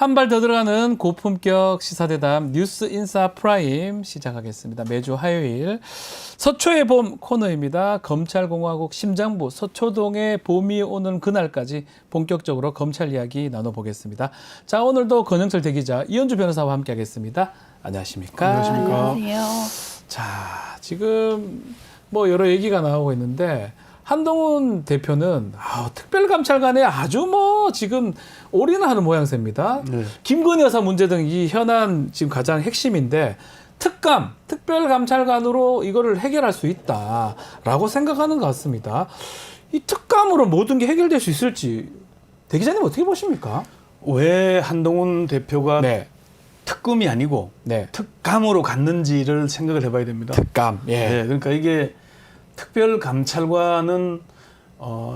한 발 더 들어가는 고품격 시사대담 뉴스 인사 프라임 시작하겠습니다. 매주 화요일 서초의 봄 코너입니다. 검찰공화국 심장부 서초동에 봄이 오는 그날까지 본격적으로 검찰 이야기 나눠보겠습니다. 자, 오늘도 권영철 대기자, 이현주 변호사와 함께하겠습니다. 안녕하십니까? 안녕하세요. 자, 지금 뭐 여러 얘기가 나오고 있는데 한동훈 대표는 특별감찰관에 아주 뭐 지금 올인하는 모양새입니다. 네. 김건희 여사 문제 등 이 현안 지금 가장 핵심인데 특별감찰관으로 이거를 해결할 수 있다라고 생각하는 것 같습니다. 이 특감으로 모든 게 해결될 수 있을지 대 기자님 어떻게 보십니까? 왜 한동훈 대표가 네. 특검이 아니고 네. 특감으로 갔는지를 생각을 해봐야 됩니다. 특감. 예. 네, 그러니까 이게 특별감찰관은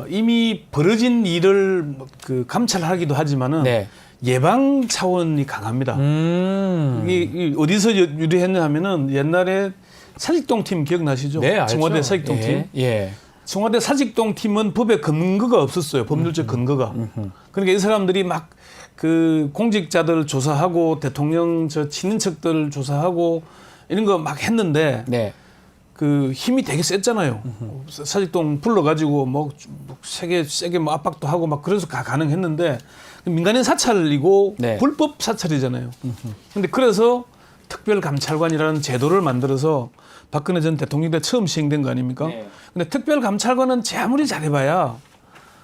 이미 벌어진 일을 그 감찰하기도 하지만은 네. 예방 차원이 강합니다. 이게 어디서 유래했냐 하면은 옛날에 사직동 팀 기억나시죠? 네, 알죠. 청와대 사직동 팀. 예. 청와대 사직동 팀은 법에 근거가 없었어요. 법률적 근거가. 그러니까 이 사람들이 막 그 공직자들 조사하고 대통령 저 친인척들 조사하고 이런 거 막 했는데 네. 그 힘이 되게 셌잖아요. 사직동 불러가지고 뭐 세게 뭐 압박도 하고 막 그래서 가능했는데 민간인 사찰이고 네. 불법 사찰이잖아요. 근데 그래서 특별감찰관이라는 제도를 만들어서 박근혜 전 대통령 때 처음 시행된 거 아닙니까? 네. 근데 특별감찰관은 아무리 잘해봐야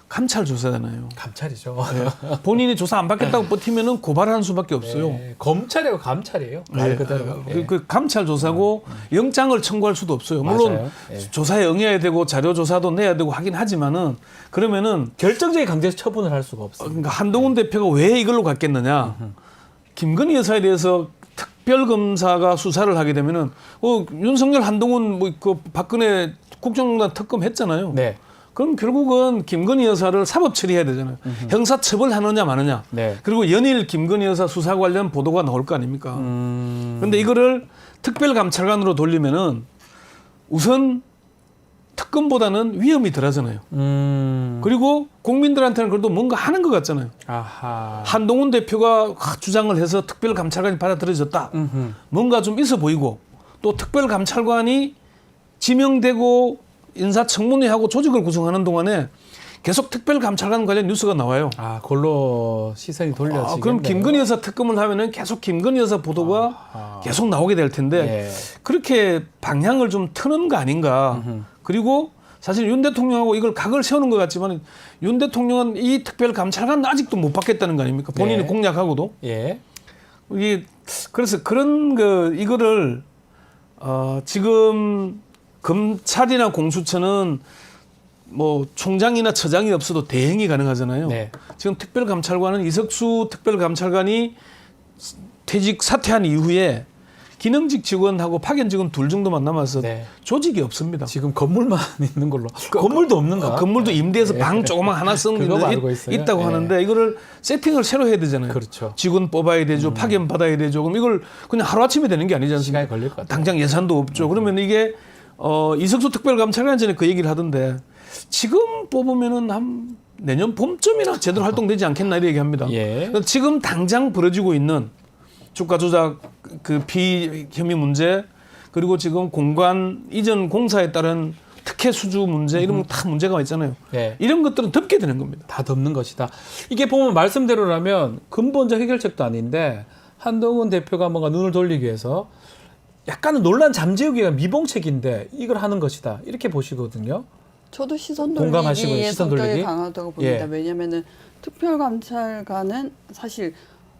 감찰 조사잖아요. 감찰이죠. 네. 본인이 조사 안 받겠다고 버티면은 고발하는 수밖에 없어요. 네. 검찰이고 감찰이에요. 말 네. 그대로. 그 감찰 조사고 영장을 청구할 수도 없어요. 물론 맞아요. 예. 조사에 응해야 되고 자료 조사도 내야 되고 하긴 하지만은 그러면은 결정적인 강제해서 처분을 할 수가 없어요. 그러니까 한동훈 대표가 왜 이걸로 갔겠느냐? 김건희 여사에 대해서 특별검사가 수사를 하게 되면은 윤석열 한동훈 뭐 그 박근혜 국정농단 특검 했잖아요. 네. 그럼 결국은 김건희 여사를 사법 처리해야 되잖아요. 형사 처벌하느냐 마느냐. 네. 그리고 연일 김건희 여사 수사 관련 보도가 나올 거 아닙니까? 그런데 이거를 특별감찰관으로 돌리면은 우선 특검보다는 위험이 덜하잖아요. 그리고 국민들한테는 그래도 뭔가 하는 것 같잖아요. 아하. 한동훈 대표가 주장을 해서 특별감찰관이 받아들여졌다. 뭔가 좀 있어 보이고 또 특별감찰관이 지명되고 인사청문회하고 조직을 구성하는 동안에 계속 특별감찰관 관련 뉴스가 나와요. 그걸로 시선이 돌려지겠네요. 그럼 김건희 여사 특검을 하면은 계속 김건희 여사 보도가 계속 나오게 될 텐데 그렇게 방향을 좀 트는 거 아닌가. 그리고 사실 윤 대통령하고 이걸 각을 세우는 것 같지만 윤 대통령은 이 특별감찰관 아직도 못 받겠다는 거 아닙니까? 본인이 공약하고도. 예. 이게 그래서 그런 이거를 지금 검찰이나 공수처는 뭐 총장이나 처장이 없어도 대행이 가능하잖아요. 네. 지금 특별감찰관은 이석수 특별감찰관이 퇴직 사퇴한 이후에 기능직 직원하고 파견 직원 둘 정도만 남아서 네. 조직이 없습니다. 지금 건물만 있는 걸로. 건물도 없는가? 건물도 임대해서 방 조그만 하나 쓴 게 그거 알고 있어요. 있다고 예. 하는데 이거를 세팅을 새로 해야 되잖아요. 그렇죠. 직원 뽑아야 되죠. 파견 받아야 되죠. 그럼 이걸 그냥 하루아침에 되는 게 아니지 않습니까? 시간이 걸릴 것 같아요. 당장 예산도 없죠. 그러면 이게 이석수 특별감찰관 전에 그 얘기를 하던데 지금 뽑으면은 한 내년 봄쯤이나 제대로 활동되지 않겠나 이렇게 얘기합니다. 예. 지금 당장 벌어지고 있는 주가 조작 그 피혐의 문제 그리고 지금 공관 이전 공사에 따른 특혜 수주 문제 이런 거 다 문제가 있잖아요. 예. 이런 것들은 덮게 되는 겁니다. 다 덮는 것이다. 이게 보면 말씀대로라면 근본적 해결책도 아닌데 한동훈 대표가 뭔가 눈을 돌리기 위해서 약간은 논란 잠재우기 위한 미봉책인데 이걸 하는 것이다. 이렇게 보시거든요. 저도 시선 공감하시고요. 돌리기의 시선 성격이 돌리기? 강하다고 봅니다. 예. 왜냐하면은 특별감찰관은 사실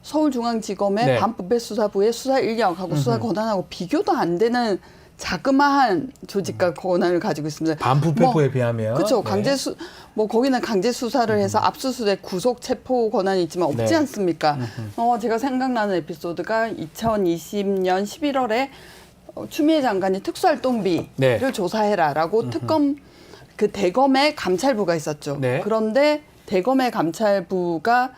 서울중앙지검의 네. 반부패수사부의 수사 인력하고 수사 권한하고 비교도 안 되는 자그마한 조직과 권한을 가지고 있습니다. 반부패부에 비하면. 그렇죠. 네. 거기는 강제 수사를 해서 압수수색, 구속, 체포 권한이 있지만 없지 네. 않습니까? 제가 생각나는 에피소드가 2020년 11월에 추미애 장관이 특수활동비를 네. 조사해라라고 특검 그 대검의 감찰부가 있었죠. 네. 그런데 대검의 감찰부가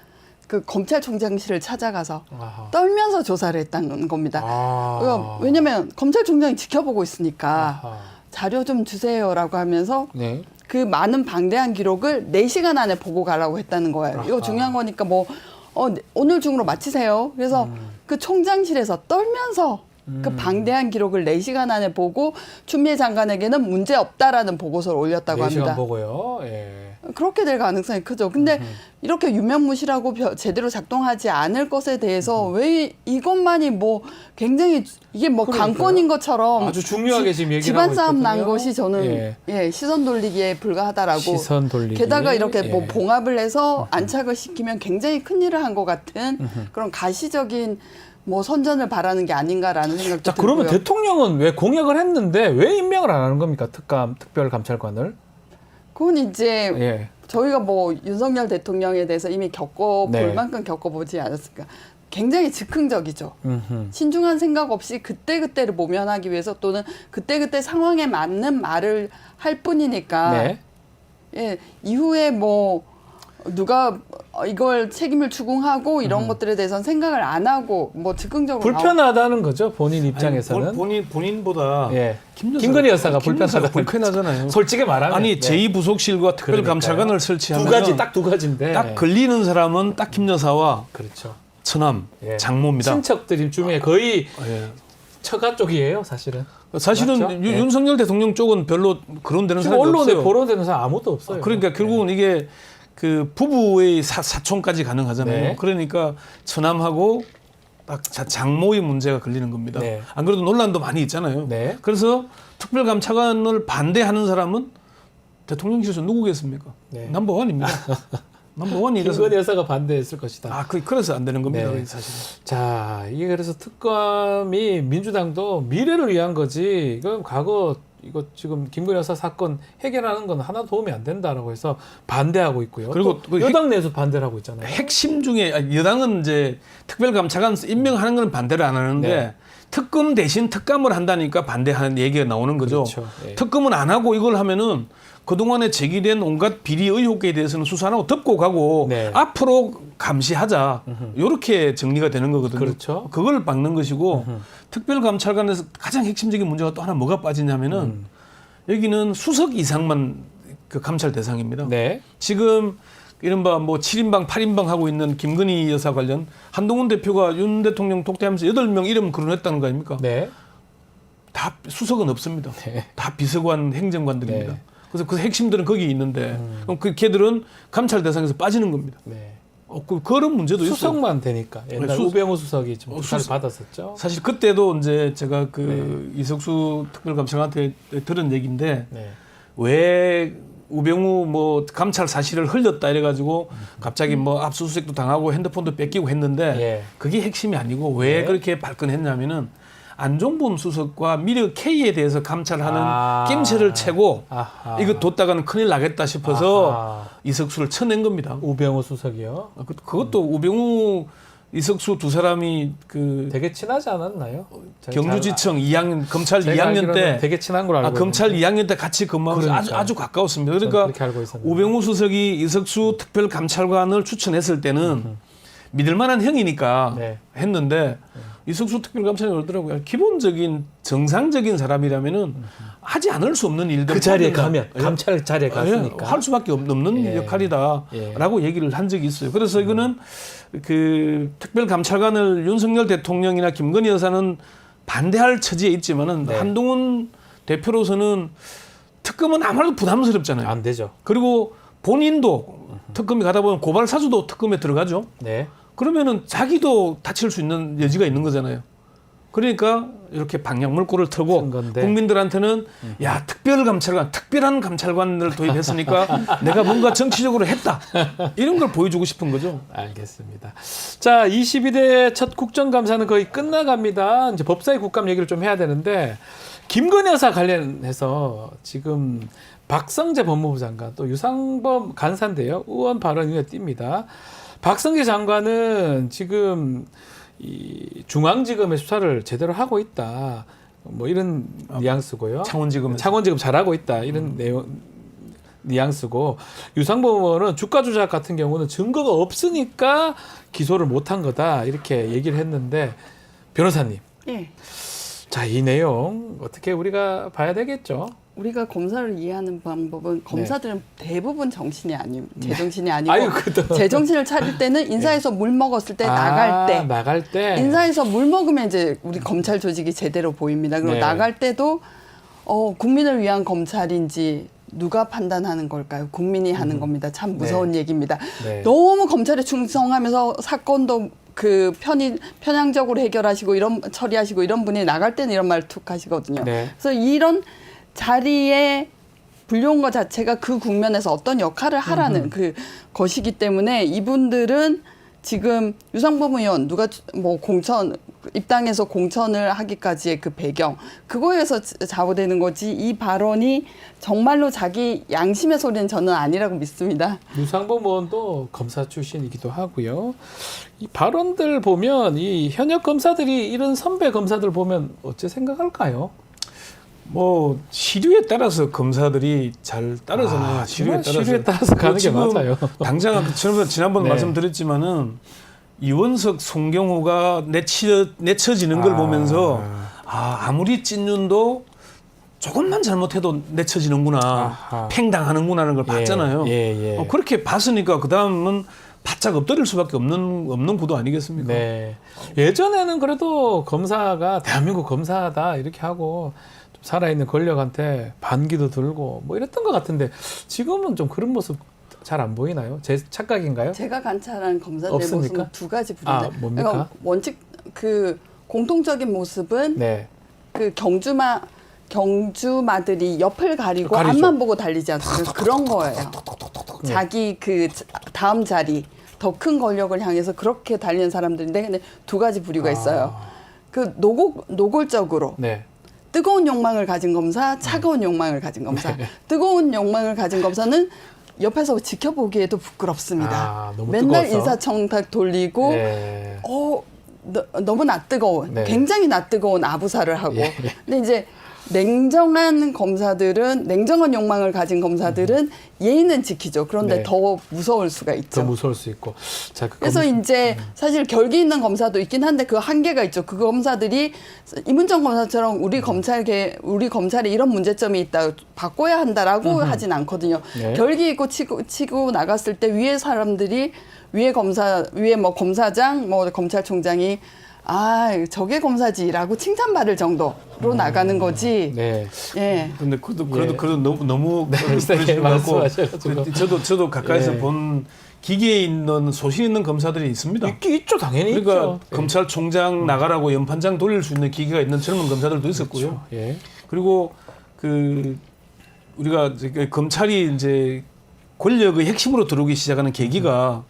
그 검찰총장실을 찾아가서 아하. 떨면서 조사를 했다는 겁니다. 아. 왜냐하면 검찰총장이 지켜보고 있으니까 아하. 자료 좀 주세요라고 하면서 네. 그 많은 방대한 기록을 4시간 안에 보고 가라고 했다는 거예요. 이거 중요한 거니까 뭐 오늘 중으로 마치세요. 그래서 그 총장실에서 떨면서 그 방대한 기록을 4시간 안에 보고 추미애 장관에게는 문제 없다라는 보고서를 올렸다고 4시간 합니다. 보고요. 예. 그렇게 될 가능성이 크죠. 근데 이렇게 유명무실하고 제대로 작동하지 않을 것에 대해서 왜 이것만이 뭐 굉장히 이게 뭐 그러니까요. 관건인 것처럼 아주 중요하게 지금 얘기를 집안 하고 싸움 난 있거든요. 것이 저는 시선 돌리기에 불과하다라고. 시선 돌리기. 게다가 이렇게 예. 뭐 봉합을 해서 안착을 시키면 굉장히 큰일을 한 것 같은 그런 가시적인 뭐 선전을 바라는 게 아닌가라는 생각도 자, 들고요. 그러면 대통령은 왜 공약을 했는데 왜 임명을 안 하는 겁니까? 특별감찰관을? 그건 이제 예. 저희가 뭐 윤석열 대통령에 대해서 이미 겪어볼 네. 만큼 겪어보지 않았을까. 굉장히 즉흥적이죠. 음흠. 신중한 생각 없이 그때그때를 모면하기 위해서 또는 그때그때 상황에 맞는 말을 할 뿐이니까 네. 예, 이후에 뭐 누가 이걸 책임을 추궁하고 이런 것들에 대해서는 생각을 안 하고 뭐 즉흥적으로 불편하다는 거죠. 본인 입장에서는. 본인보다 예. 김여사가 김건희 여사가 불편하잖아요. 솔직히 말하면. 아니 네. 제2부속실과 특별감찰관을 그러니까요. 설치하면 두 가지 딱 두 가지인데. 딱 걸리는 사람은 딱 김여사와 그렇죠. 처남, 예. 장모입니다. 친척들 중에 거의 예. 처가 쪽이에요, 사실은. 사실은 맞죠? 예. 윤석열 대통령 쪽은 별로 거론되는 지금 사람이 언론에 없어요. 거론되는 사람 아무도 없어요. 그러니까 결국은 이게 그 부부의 사촌까지 가능하잖아요. 네. 그러니까 처남하고 딱 장모의 문제가 걸리는 겁니다. 네. 안 그래도 논란도 많이 있잖아요. 네. 그래서 특별감찰관을 반대하는 사람은 대통령실에서 누구겠습니까? 네. 넘버원입니다. 넘버원이 이래서 김건희 여사가 반대했을 것이다. 그래서 안 되는 겁니다. 네. 사실. 자, 이게 그래서 특검이 민주당도 미래를 위한 거지. 이건 과거 이거 지금 김건희 여사 사건 해결하는 건 하나 도움이 안 된다라고 해서 반대하고 있고요. 그리고 또 여당 내에서 반대를 하고 있잖아요. 핵심 중에 여당은 이제 특별감찰관 임명하는 건 반대를 안 하는데 네. 특검 대신 특감을 한다니까 반대하는 얘기가 나오는 거죠. 그렇죠. 예. 특검은 안 하고 이걸 하면은 그동안에 제기된 온갖 비리 의혹에 대해서는 수사 안 하고 덮고 가고 네. 앞으로 감시하자. 이렇게 정리가 되는 거거든요. 그렇죠. 그걸 막는 것이고 특별감찰관에서 가장 핵심적인 문제가 또 하나 뭐가 빠지냐면은 여기는 수석 이상만 그 감찰 대상입니다. 네. 지금 이른바 뭐 7인방, 8인방 하고 있는 김건희 여사 관련 한동훈 대표가 윤 대통령 독대하면서 8명 이름 거론했다는 거 아닙니까? 네. 다 수석은 없습니다. 네. 다 비서관 행정관들입니다. 네. 그래서 그 핵심들은 거기 있는데 그럼 그 걔들은 감찰 대상에서 빠지는 겁니다. 네. 그런 문제도 있어요. 수석만 되니까. 옛날 우병우 수석이 좀 수사를 받았었죠. 사실 그때도 이제 제가 그 이석수 특별감찰관한테 들은 얘기인데 네. 왜 우병우 뭐 감찰 사실을 흘렸다 이래가지고 갑자기 뭐 압수수색도 당하고 핸드폰도 뺏기고 했는데 예. 그게 핵심이 아니고 왜 네. 그렇게 발끈했냐면은 안종범 수석과 미르 K에 대해서 감찰하는 낌새를 채고 아하. 이거 뒀다가는 큰일 나겠다 싶어서 아하. 이석수를 쳐낸 겁니다. 우병우 수석이요. 그것도 우병우 이석수 두 사람이 그 되게 친하지 않았나요? 경주지청 2학년 검찰 제가 2학년 때 알기로는 되게 친한 걸로 알고 검찰 있는데. 2학년 때 같이 근무하면서 그러니까요. 아주 가까웠습니다. 저는 그러니까 그렇게 알고 있었는데. 우병우 수석이 이석수 특별감찰관을 추천했을 때는 믿을 만한 형이니까 네. 했는데 이석수 특별감찰관이 그러더라고요. 기본적인 정상적인 사람이라면은 하지 않을 수 없는 일들 그 자리에 합니다. 가면 예. 감찰 자리에 갔으니까. 할 수밖에 없는 예. 역할이다라고 얘기를 한 적이 있어요. 그래서 이거는 그 특별감찰관을 윤석열 대통령이나 김건희 여사는 반대할 처지에 있지만은 네. 한동훈 대표로서는 특검은 아무래도 부담스럽잖아요. 안 되죠. 그리고 본인도 특검이 가다 보면 고발 사주도 특검에 들어가죠. 네. 그러면은 자기도 다칠 수 있는 여지가 있는 거잖아요. 그러니까 이렇게 방향 물꼬를 쓴 틀고 건데. 국민들한테는 야 특별감찰관, 특별한 감찰관을 도입했으니까 내가 뭔가 정치적으로 했다 이런 걸 보여주고 싶은 거죠. 알겠습니다. 자, 22대 첫 국정감사는 거의 끝나갑니다. 이제 법사위 국감 얘기를 좀 해야 되는데 김건희 여사 관련해서 지금 박성재 법무부 장관 또 유상범 간사인데요. 의원 발언 눈에 띕니다. 박성재 장관은 지금 이 중앙지검의 수사를 제대로 하고 있다. 뭐 이런 뉘앙스고요. 창원지검 창원지검 잘하고 있다. 이런 내용 뉘앙스고 유상범 의원은 주가 조작 같은 경우는 증거가 없으니까 기소를 못한 거다. 이렇게 얘기를 했는데 변호사님. 예. 자, 이 내용 어떻게 우리가 봐야 되겠죠? 우리가 검사를 이해하는 방법은 검사들은 대부분 정신이 아니고 제정신이 아니고 아유, 그래도. 제정신을 차릴 때는 인사에서 물 먹었을 때 나갈 때 인사에서 물 먹으면 이제 우리 검찰 조직이 제대로 보입니다. 그리고 네. 나갈 때도 국민을 위한 검찰인지 누가 판단하는 걸까요? 국민이 하는 겁니다. 참 무서운 얘기입니다. 네. 너무 검찰에 충성하면서 사건도 그 편향적으로 해결하시고 처리하시고 이런 분이 나갈 때는 이런 말 툭 하시거든요. 네. 그래서 이런 자리에 불려온 것 자체가 그 국면에서 어떤 역할을 하라는 그 것이기 때문에 이분들은 지금 유상범 의원 누가 뭐 입당해서 공천을 하기까지의 그 배경 그거에서 좌우되는 거지 이 발언이 정말로 자기 양심의 소리는 저는 아니라고 믿습니다. 유상범 의원도 검사 출신이기도 하고요. 이 발언들 보면 이 현역 검사들이 이런 선배 검사들 보면 어째 생각할까요? 뭐 시류에 따라서 검사들이 잘 따라서는 시류에 따라서 가는 게 맞아요. 당장 지난번 네. 말씀드렸지만은 이원석, 송경호가 내쳐지는 걸 보면서 아무리 찐윤도 조금만 잘못해도 내쳐지는구나, 아하. 팽당하는구나라는 걸 봤잖아요. 예. 그렇게 봤으니까 그 다음은 바짝 엎드릴 수밖에 없는 구도 아니겠습니까? 네. 예전에는 그래도 검사가 대한민국 검사다 이렇게 하고 좀 살아있는 권력한테 반기도 들고 뭐 이랬던 것 같은데 지금은 좀 그런 모습 잘 안 보이나요? 제 착각인가요? 제가 관찰한 검사들의 없습니까? 모습은 두 가지 부류인데 뭡니까? 그러니까 원칙 그 공통적인 모습은 네. 그 경주마들이 옆을 가리고 가리죠. 앞만 보고 달리지 않습니까? 그런 거예요. 자기 그 다음 자리 더 큰 권력을 향해서 그렇게 달리는 사람들인데 근데 두 가지 부류가 있어요. 그 노골적으로 네. 뜨거운 욕망을 가진 검사, 차가운 욕망을 가진 검사. 뜨거운 욕망을 가진 검사는 옆에서 지켜보기에도 부끄럽습니다. 너무 맨날 뜨거워서. 인사청탁 돌리고 네. 너무 낯뜨거운 네. 굉장히 낯뜨거운 아부사를 하고 예. 근데 이제 냉정한 욕망을 가진 검사들은 예의는 지키죠. 그런데 네. 더 무서울 수가 있죠. 더 무서울 수 있고. 자, 그래서 이제 사실 결기 있는 검사도 있긴 한데 그 한계가 있죠. 그 검사들이 이문정 검사처럼 우리 검찰에 이런 문제점이 있다 바꿔야 한다라고 하진 않거든요. 네. 결기 있고 치고 나갔을 때 위에 사람들이 위에 뭐 검사장 뭐 검찰총장이 저게 검사지라고 칭찬받을 정도로 나가는 거지. 네. 예. 근데 그래도 너무 세게 말씀하셔가지고. 저도 가까이서 예. 본 기계에 있는 소신 있는 검사들이 있습니다. 있죠, 당연히 그러니까 있죠. 검찰총장 나가라고 연판장 돌릴 수 있는 기계가 있는 젊은 검사들도 있었고요. 그렇죠. 예. 그리고 우리가 이제 검찰이 이제 권력의 핵심으로 들어오기 시작하는 계기가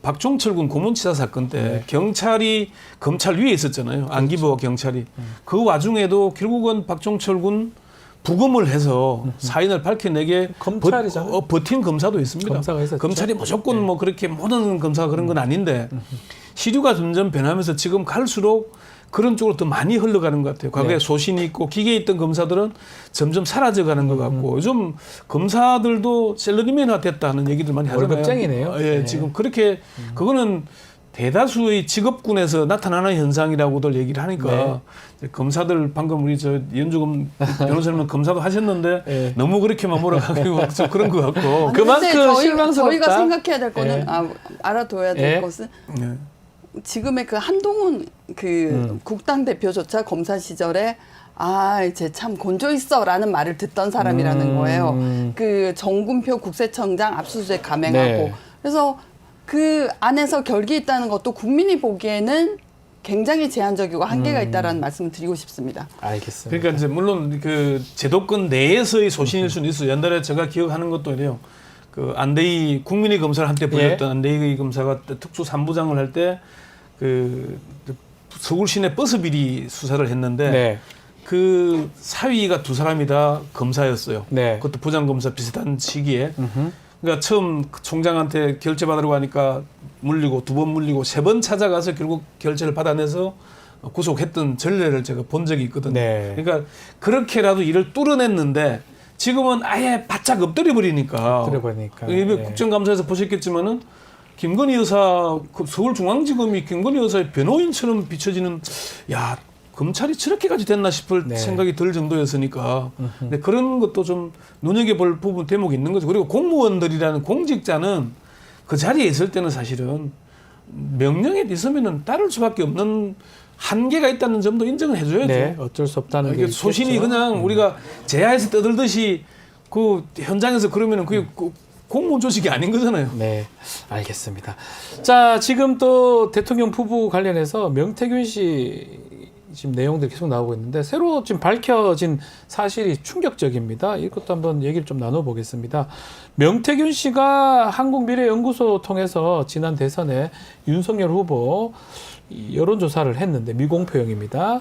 박종철 군 고문치사 사건 때 경찰이 검찰 위에 있었잖아요. 안기부와 경찰이. 그 와중에도 결국은 박종철 군 부검을 해서 사인을 밝혀내게 검찰이잖아요. 버틴 검사도 있습니다. 검사가 있었죠. 검찰이 무조건 뭐 그렇게 모든 검사가 그런 건 아닌데 시류가 점점 변하면서 지금 갈수록 그런 쪽으로 더 많이 흘러가는 것 같아요. 과거에 소신이 있고 기계에 있던 검사들은 점점 사라져가는 것 같고 요즘 검사들도 셀러리맨화 됐다는 얘기들 많이 하잖아요. 월급쟁이네요. 예, 지금 그렇게 그거는 대다수의 직업군에서 나타나는 현상이라고들 얘기를 하니까 검사들 방금 우리 연주금 변호사님은 검사도 하셨는데 너무 그렇게만 몰아가지고 좀 그런 것 같고 그만큼 실망스럽다. 저희가 생각해야 될 거는 알아둬야 될 것은 지금의 그 한동훈 국당 대표조차 검사 시절에 이제 참 곤조 있어라는 말을 듣던 사람이라는 거예요. 그 정군표 국세청장 압수수색 감행하고 그래서 그 안에서 결기 있다는 것도 국민이 보기에는 굉장히 제한적이고 한계가 있다라는 말씀을 드리고 싶습니다. 알겠습니다. 그러니까 이제 물론 그 제도권 내에서의 소신일 수는 있어요. 옛날에 제가 기억하는 것도 이래요. 그 안대희 국민의 검사를 한때 불렸던 안대희 검사가 특수 3부장을 할 때 그 서울 시내 버스 비리 수사를 했는데 그 사위가 두 사람이 다 검사였어요. 그것도 부장검사 비슷한 시기에. 그러니까 처음 총장한테 결제 받으려고 하니까 물리고 두 번 물리고 세 번 찾아가서 결국 결제를 받아내서 구속했던 전례를 제가 본 적이 있거든요. 그러니까 그렇게라도 일을 뚫어냈는데 지금은 아예 바짝 엎드려 버리니까. 국정감사에서 보셨겠지만은 김건희 여사 서울중앙지검이 김건희 여사의 변호인처럼 비춰지는 검찰이 저렇게까지 됐나 싶을 네. 생각이 들 정도였으니까 근데 그런 것도 좀 눈여겨볼 부분 대목이 있는 거죠. 그리고 공무원들이라는 공직자는 그 자리에 있을 때는 사실은 명령에 있으면은 따를 수밖에 없는 한계가 있다는 점도 인정을 해줘야죠. 네, 어쩔 수 없다는 게 이게 소신이 있겠죠. 그냥 우리가 제야에서 떠들듯이 그 현장에서 그러면은 그게 공무원 조직이 아닌 거잖아요. 네, 알겠습니다. 자, 지금 또 대통령 부부 관련해서 명태균 씨 지금 내용들 계속 나오고 있는데 새로 지금 밝혀진 사실이 충격적입니다. 이것도 한번 얘기를 좀 나눠보겠습니다. 명태균 씨가 한국미래연구소 통해서 지난 대선에 윤석열 후보 이 여론조사를 했는데 미공표용입니다.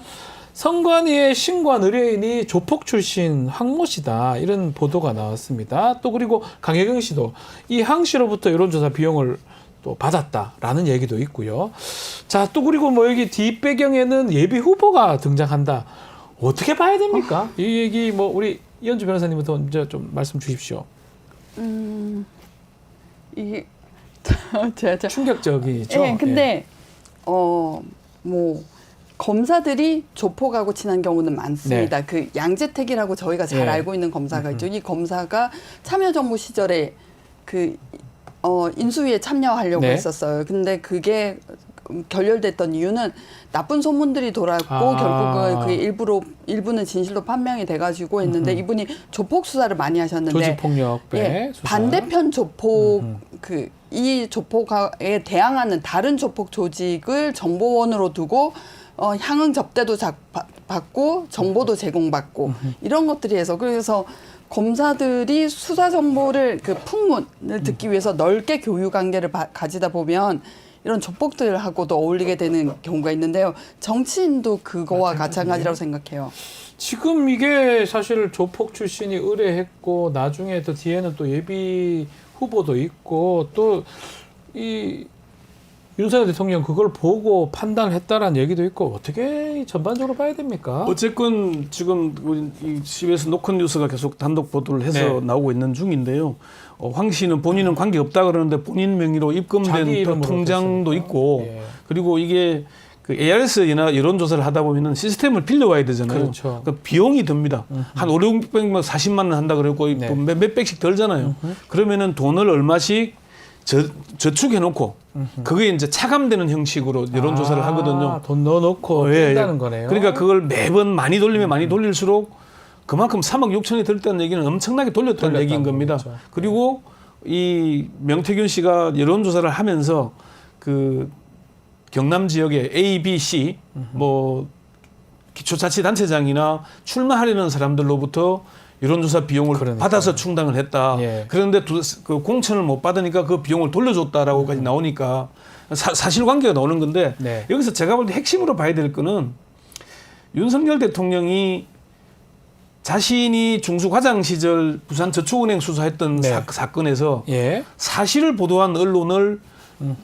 선관위의 신관 의뢰인이 조폭 출신 황모 씨다 이런 보도가 나왔습니다. 또 그리고 강혜경 씨도 이 황 씨로부터 여론조사 비용을 또 받았다라는 얘기도 있고요. 자, 또 그리고 뭐 여기 뒷배경에는 예비 후보가 등장한다. 어떻게 봐야 됩니까? 이 얘기 뭐 우리 이현주 변호사님부터 먼저 좀 말씀 주십시오. 이게 제가 충격적이죠. 예, 근데 뭐 검사들이 조폭하고 친한 경우는 많습니다. 네. 그 양재택이라고 저희가 잘 네. 알고 있는 검사가 있죠. 이 검사가 참여정부 시절에 그 인수위에 참여하려고 네. 했었어요. 근데 그게 결렬됐던 이유는 나쁜 소문들이 돌았고 결국은 그 일부는 진실로 판명이 돼가지고 했는데 이분이 조폭 수사를 많이 하셨는데 조직폭력배 예, 수사. 반대편 조폭 이 조폭에 대항하는 다른 조폭 조직을 정보원으로 두고 향응 접대도 받고 정보도 제공받고 이런 것들이 해서 그래서 검사들이 수사 정보를 그 풍문을 듣기 위해서 넓게 교육 관계를 가지다 보면 이런 조폭들하고도 어울리게 되는 경우가 있는데요. 정치인도 그거와 마찬가지라고 생각해요. 지금 이게 사실 조폭 출신이 의뢰했고 나중에 또 뒤에는 또 예비 후보도 있고 또 이 윤석열 대통령 그걸 보고 판단을 했다라는 얘기도 있고 어떻게 전반적으로 봐야 됩니까? 어쨌건 지금 우리 이 CBS 노컷 뉴스가 계속 단독 보도를 해서 네. 나오고 있는 중인데요. 황 씨는 본인은 관계 없다 그러는데 본인 명의로 자기 입금된 이름으로 통장도 됐으니까. 있고 예. 그리고 이게 그 ARS나 여론조사를 하다 보면은 시스템을 빌려와야 되잖아요. 그렇죠. 그러니까 비용이 듭니다. 한 5, 600만 40만 원 한다 그랬고 네. 몇백씩 들잖아요. 그러면은 돈을 얼마씩 저축해놓고 그게 이제 차감되는 형식으로 여론조사를 하거든요. 돈 넣어놓고 예, 뺀다는 예. 거네요. 그러니까 그걸 매번 많이 돌리면 많이 돌릴수록 그만큼 3억 6천이 들었다는 얘기는 엄청나게 돌렸다는 얘기인 겁니다. 거죠. 그리고 이 명태균 씨가 여론조사를 하면서 그 경남 지역의 A, B, C 뭐 기초자치단체장이나 출마하려는 사람들로부터 여론조사 비용을 그러니까요. 받아서 충당을 했다. 예. 그런데 그 공천을 못 받으니까 그 비용을 돌려줬다라고까지 나오니까 사실관계가 나오는 건데 네. 여기서 제가 볼 때 핵심으로 봐야 될 거는 윤석열 대통령이 자신이 중수과장 시절 부산저축은행 수사했던 네. 사건에서 예. 사실을 보도한 언론을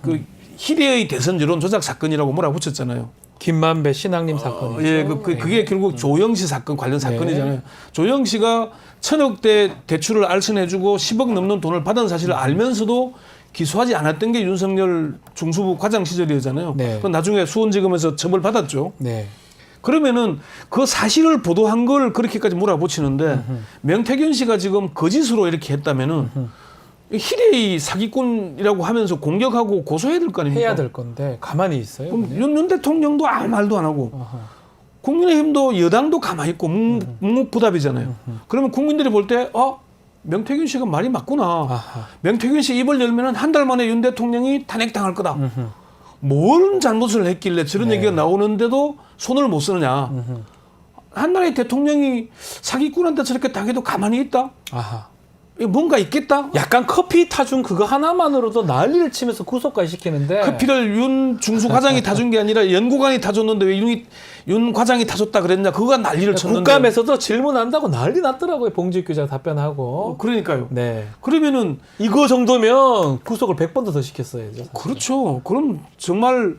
그 희대의 대선 여론 조작 사건이라고 몰아붙였잖아요. 김만배 신앙님 사건이죠. 예, 그게 결국 조영씨 사건 관련 사건이잖아요. 조영씨가 1,000억대 대출을 알선해주고 10억 넘는 돈을 받은 사실을 알면서도 기소하지 않았던 게 윤석열 중수부 과장 시절이었잖아요. 네. 그건 나중에 수원지검에서 처벌받았죠. 네. 그러면은 그 사실을 보도한 걸 그렇게까지 몰아붙이는데 명태균 씨가 지금 거짓으로 이렇게 했다면은 희대의 사기꾼이라고 하면서 공격하고 고소해야 될 거 아닙니까? 해야 될 건데 가만히 있어요. 그럼 그냥? 윤 대통령도 아무 말도 안 하고 어허. 국민의힘도 여당도 가만히 있고 묵묵부답이잖아요. 그러면 국민들이 볼 때 명태균 씨가 말이 맞구나. 아하. 명태균 씨 입을 열면 한 달 만에 윤 대통령이 탄핵당할 거다. 뭔 잘못을 했길래 저런 네. 얘기가 나오는데도 손을 못 쓰느냐. 한 나라의 대통령이 사기꾼한테 저렇게 당해도 가만히 있다? 아하. 이거 뭔가 있겠다? 약간 커피 타준 그거 하나만으로도 난리를 치면서 구속까지 시키는데 커피를 윤 중수 과장이 타준 게 아니라 연구관이 타줬는데 왜 윤 과장이 타줬다 그랬냐? 그거가 난리를 쳤는데. 국감에서도 질문한다고 난리 났더라고요. 봉지욱 기자 답변하고. 그러니까요. 네. 그러면은 이거 정도면 구속을 100번도 더 시켰어야죠. 사실. 그렇죠. 그럼 정말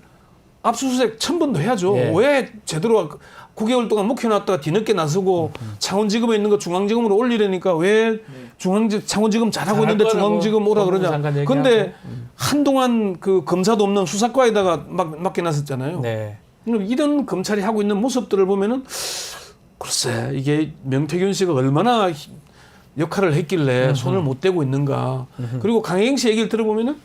압수수색 1000번도 해야죠. 예. 왜 제대로 9개월 동안 묵혀놨다가 뒤늦게 나서고 창원지검에 있는 거 중앙지검으로 올리려니까 왜 창원지검 잘하고 있는데 잘할 거라고 중앙지검 오라 그러냐. 장관 얘기하고. 근데 한동안 그 검사도 없는 수사과에다가 맡겨놨었잖아요. 네. 이런 검찰이 하고 있는 모습들을 보면은 글쎄 이게 명태균 씨가 얼마나 역할을 했길래 손을 못 대고 있는가. 그리고 강혜경 씨 얘기를 들어보면은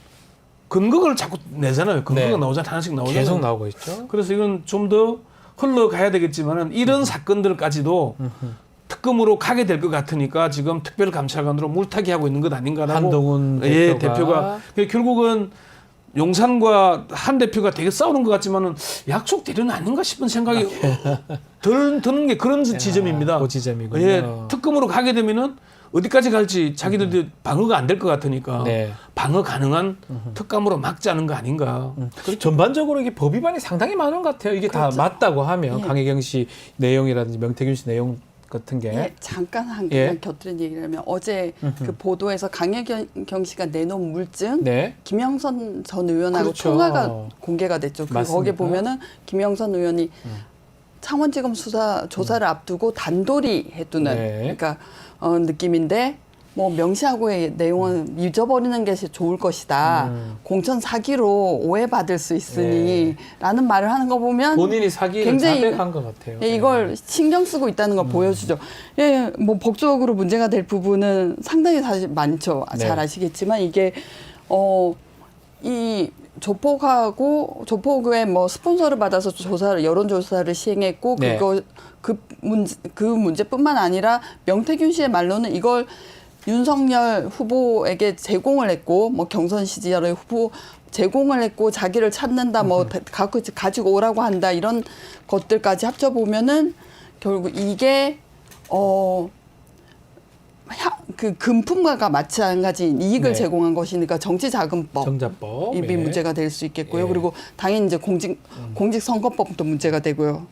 근거를 자꾸 내잖아요. 근거가 네. 나오잖아요. 하나씩 나오잖아요. 계속 나오고 있죠. 그래서 이건 좀 더 흘러가야 되겠지만은 이런 사건들까지도 특검으로 가게 될 것 같으니까 지금 특별감찰관으로 물타기 하고 있는 것 아닌가라고. 한동훈 예, 대표가. 결국은 용산과 한 대표가 되게 싸우는 것 같지만은 약속 대련은 아닌가 싶은 생각이 드는 게 그런 지점입니다. 그 지점이군요. 예, 특검으로 가게 되면은 어디까지 갈지 자기들이 방어가 안 될 것 같으니까 네. 방어 가능한 특감으로 막자는 거 아닌가. 전반적으로 이게 법 위반이 상당히 많은 것 같아요. 이게 다 맞다고 하면 예. 강혜경 씨 내용이라든지 명태균 씨 내용 같은 게. 예, 잠깐 한 예. 그냥 곁들인 얘기를 하면 어제 그 보도에서 강혜경 씨가 내놓은 물증 네. 김영선 전 의원하고 그렇죠. 통화가 공개가 됐죠. 그리고 맞습니까? 거기에 보면은 김영선 의원이 창원지검 수사 조사를 앞두고 단돌이 해두는 네. 그러니까 느낌인데 뭐 명시하고의 내용은 잊어버리는 게 좋을 것이다. 공천 사기로 오해받을 수 있으니라는 말을 하는 거 보면 본인이 사기를 굉장히 자백한 것 같아요. 예, 이걸 신경 쓰고 있다는 걸 보여주죠. 예, 뭐 법적으로 문제가 될 부분은 상당히 사실 많죠. 네. 잘 아시겠지만 이게 이 조폭의 뭐 스폰서를 받아서 여론조사를 시행했고 네. 그 문제뿐만 아니라 명태균 씨의 말로는 이걸 윤석열 후보에게 제공을 했고 뭐 경선 시절에 후보 제공을 했고 자기를 찾는다 뭐 가지고 오라고 한다 이런 것들까지 합쳐 보면은 결국 이게 그 금품과가 마찬가지인 이익을 네. 제공한 것이니까 정치자금법 정자법. 이 예. 문제가 될 수 있겠고요. 예. 그리고 당연히 이제 공직선거법도 문제가 되고요.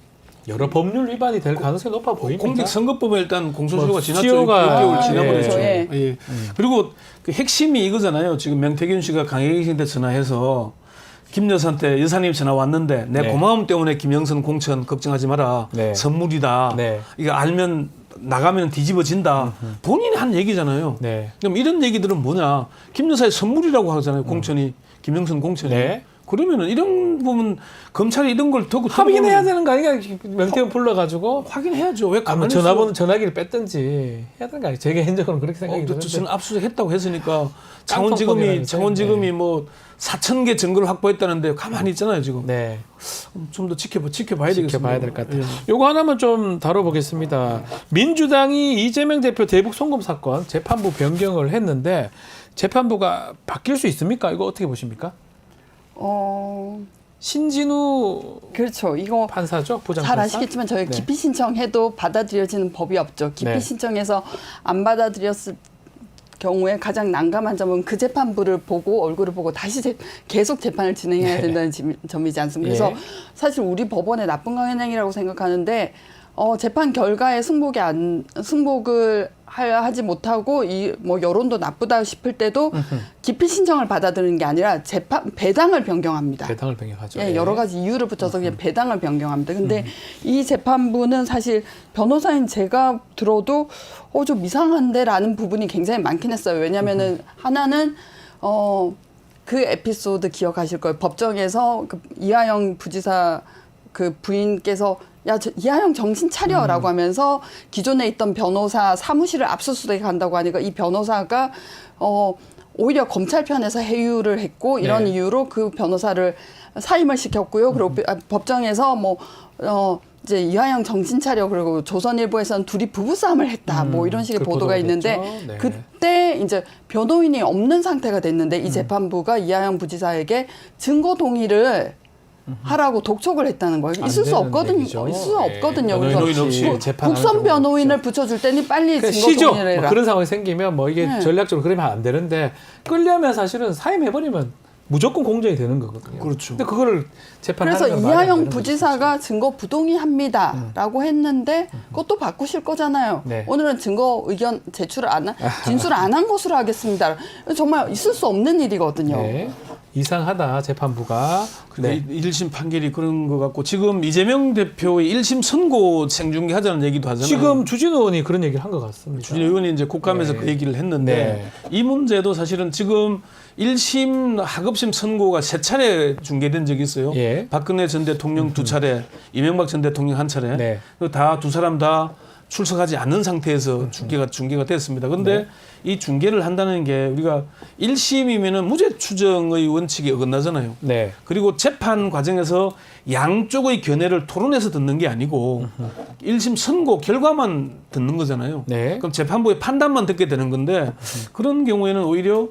여러 법률 위반이 될 가능성이 높아 보입니다. 공직선거법에 일단 공소시효가 뭐 지났죠. 수요가 6개월 지나버렸죠. 예. 예. 그리고 그 핵심이 이거잖아요. 지금 명태균 씨가 강혜경 씨한테 전화해서 김 여사한테 여사님 전화 왔는데 내 네. 고마움 때문에 김영선 공천 걱정하지 마라. 네. 선물이다. 네. 이거 알면 나가면 뒤집어진다. 본인이 한 얘기잖아요. 네. 그럼 이런 얘기들은 뭐냐. 김 여사의 선물이라고 하잖아요. 공천이. 김영선 공천이. 네. 그러면은 이런 부분 검찰이 이런 걸 더 확인해야 되는 거 아니야? 명태균 불러가지고 확인해야죠. 왜 아마 가만히 전화기를 뺐든지 해야 되는 거 아니에요? 제 개인적으로는 그렇게 생각이 드는데. 저는 압수수색했다고 했으니까 깡통법이라니까요. 창원지검이 뭐 4,000개 증거를 확보했다는데 가만히 있잖아요 지금. 네. 좀 더 지켜봐야 되겠습니다. 지켜봐야 될 것 같아요. 예. 요거 하나만 좀 다뤄보겠습니다. 민주당이 이재명 대표 대북 송금 사건 재판부 변경을 했는데 재판부가 바뀔 수 있습니까? 이거 어떻게 보십니까? 신진우 그렇죠. 이거 판사죠? 부장 잘 판사? 아시겠지만 저희 네. 기피 신청해도 받아들여지는 법이 없죠. 기피 네. 신청해서 안 받아들였을 경우에 가장 난감한 점은 그 재판부를 보고 얼굴을 보고 다시 계속 재판을 진행해야 네. 된다는 점이지 않습니까? 그래서 예. 사실 우리 법원의 나쁜 강행이라고 생각하는데 재판 결과에 승복을 하지 못하고 뭐 여론도 나쁘다 싶을 때도 기피 신청을 받아들이는 게 아니라 배당을 변경합니다. 배당을 변경하죠. 예, 여러 가지 이유를 붙여서 그냥 배당을 변경합니다. 근데 이 재판부는 사실 변호사인 제가 들어도 좀 이상한데라는 부분이 굉장히 많긴 했어요. 왜냐면은 하나는 그 에피소드 기억하실 거예요. 법정에서 그 이하영 부지사 그 부인께서 이하영 정신 차려라고 하면서 기존에 있던 변호사 사무실을 압수수색한다고 하니까 이 변호사가 오히려 검찰 편에서 해유를 했고 이런 네. 이유로 그 변호사를 사임을 시켰고요. 그리고 법정에서 이제 이하영 정신 차려 그리고 조선일보에서는 둘이 부부싸움을 했다 뭐 이런 식의 그 보도가 있는데 네. 그때 이제 변호인이 없는 상태가 됐는데 이 재판부가 이하영 부지사에게 증거 동의를 하라고 독촉을 했다는 거예요. 있을 수 되는 없거든요. 얘기죠. 있을 수 네. 없거든요. 변호인 그래서 없이 재판하는 국선 경우가 변호인을 없죠. 붙여줄 때니 빨리 증거 시죠. 동의를 해라. 그런 상황이 생기면 뭐 이게 네. 전략적으로 그러면 안 되는데 끌려면 사실은 사임해버리면 무조건 공정이 되는 거거든요. 그렇죠. 근데 그거를 재판하는 그래서 건 말이 안 이하영 되는 부지사가 증거 부동의합니다라고 했는데 그것도 바꾸실 거잖아요. 네. 오늘은 증거 의견 진술 안 한 것으로 하겠습니다. 정말 있을 수 없는 일이거든요. 네. 이상하다 재판부가. 네. 1심 판결이 그런 것 같고 지금 이재명 대표의 1심 선고 생중계하자는 얘기도 하잖아요. 지금 주진우 의원이 그런 얘기를 한 것 같습니다. 주진우 의원이 이제 국감에서 네. 그 얘기를 했는데 네. 이 문제도 사실은 지금 1심 하급심 선고가 3차례 중계된 적이 있어요. 예. 박근혜 전 대통령 2차례, 이명박 전 대통령 1차례. 네. 다 두 사람 다 출석하지 않는 상태에서 중계가 됐습니다. 그런데 네. 이 중계를 한다는 게 우리가 1심이면은 무죄 추정의 원칙이 어긋나잖아요. 네. 그리고 재판 과정에서 양쪽의 견해를 토론해서 듣는 게 아니고 1심 선고 결과만 듣는 거잖아요. 네. 그럼 재판부의 판단만 듣게 되는 건데 그런 경우에는 오히려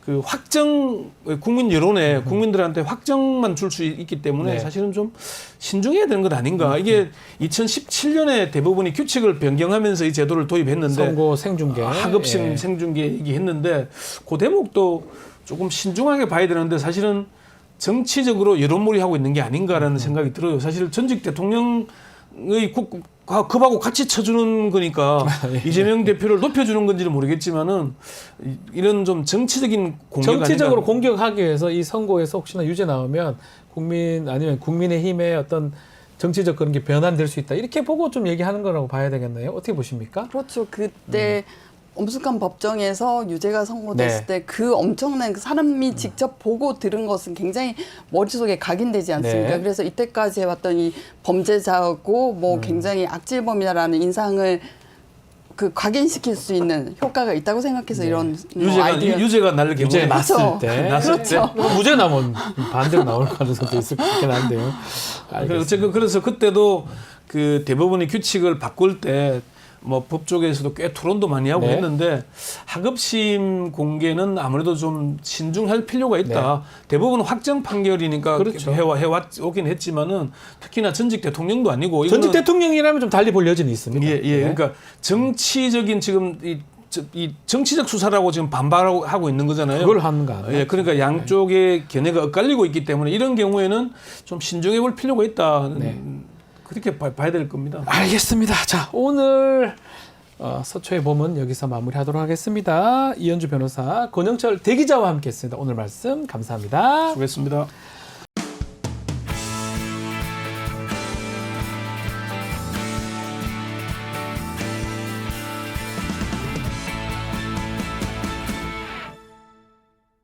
그 확정 국민 여론에 국민들한테 확정만 줄 수 있기 때문에 네. 사실은 좀 신중해야 되는 것 아닌가. 이게 2017년에 대법원이 규칙을 변경하면서 이 제도를 도입했는데 선고 생중계, 하급심 예. 생중계 얘기했는데 그 대목도 조금 신중하게 봐야 되는데 사실은 정치적으로 여론몰이 하고 있는 게 아닌가라는 생각이 들어요. 사실 전직 대통령의 급하고 같이 쳐주는 거니까 예. 이재명 대표를 높여주는 건지는 모르겠지만은 이런 좀 정치적인 공격 정치적으로 아닌가. 공격하기 위해서 이 선고에서 혹시나 유죄 나오면 국민 아니면 국민의힘의 어떤 정치적 그런 게 변환될 수 있다. 이렇게 보고 좀 얘기하는 거라고 봐야 되겠네요. 어떻게 보십니까? 그렇죠. 그때 엄숙한 법정에서 유죄가 선고됐을 네. 때 그 엄청난 그 사람이 직접 보고 들은 것은 굉장히 머릿속에 각인되지 않습니까? 네. 그래서 이때까지 해왔던 이 범죄자고 뭐 굉장히 악질범이다라는 인상을 그 각인시킬 수 있는 효과가 있다고 생각해서 네. 이런 뭐 아이디어. 유죄가 날 경우에 유죄 났을 그렇죠. 때, 났을 그렇죠. 무죄 나면 반대로 나올 가능성도 있을 것 같긴 한데요. 어쨌든 그래서 그때도 그 대법원이 규칙을 바꿀 때 뭐 법 쪽에서도 꽤 토론도 많이 하고 네. 했는데 하급심 공개는 아무래도 좀 신중할 필요가 있다. 대법원 확정 판결이니까 그렇죠. 해왔긴 했지만은 특히나 전직 대통령도 아니고 전직 이거는 대통령이라면 좀 달리 볼 여지는 있습니다. 예, 예. 네. 그러니까 정치적인 지금 이 정치적 수사라고 지금 반발하고 있는 거잖아요. 그걸 하는 거 아니에요? 예, 그러니까 양쪽의 견해가 엇갈리고 있기 때문에 이런 경우에는 좀 신중해 볼 필요가 있다. 네. 그렇게 봐야 될 겁니다. 알겠습니다. 자, 오늘 서초의 봄은 여기서 마무리하도록 하겠습니다. 이현주 변호사, 권영철 대기자와 함께했습니다. 오늘 말씀 감사합니다. 수고했습니다.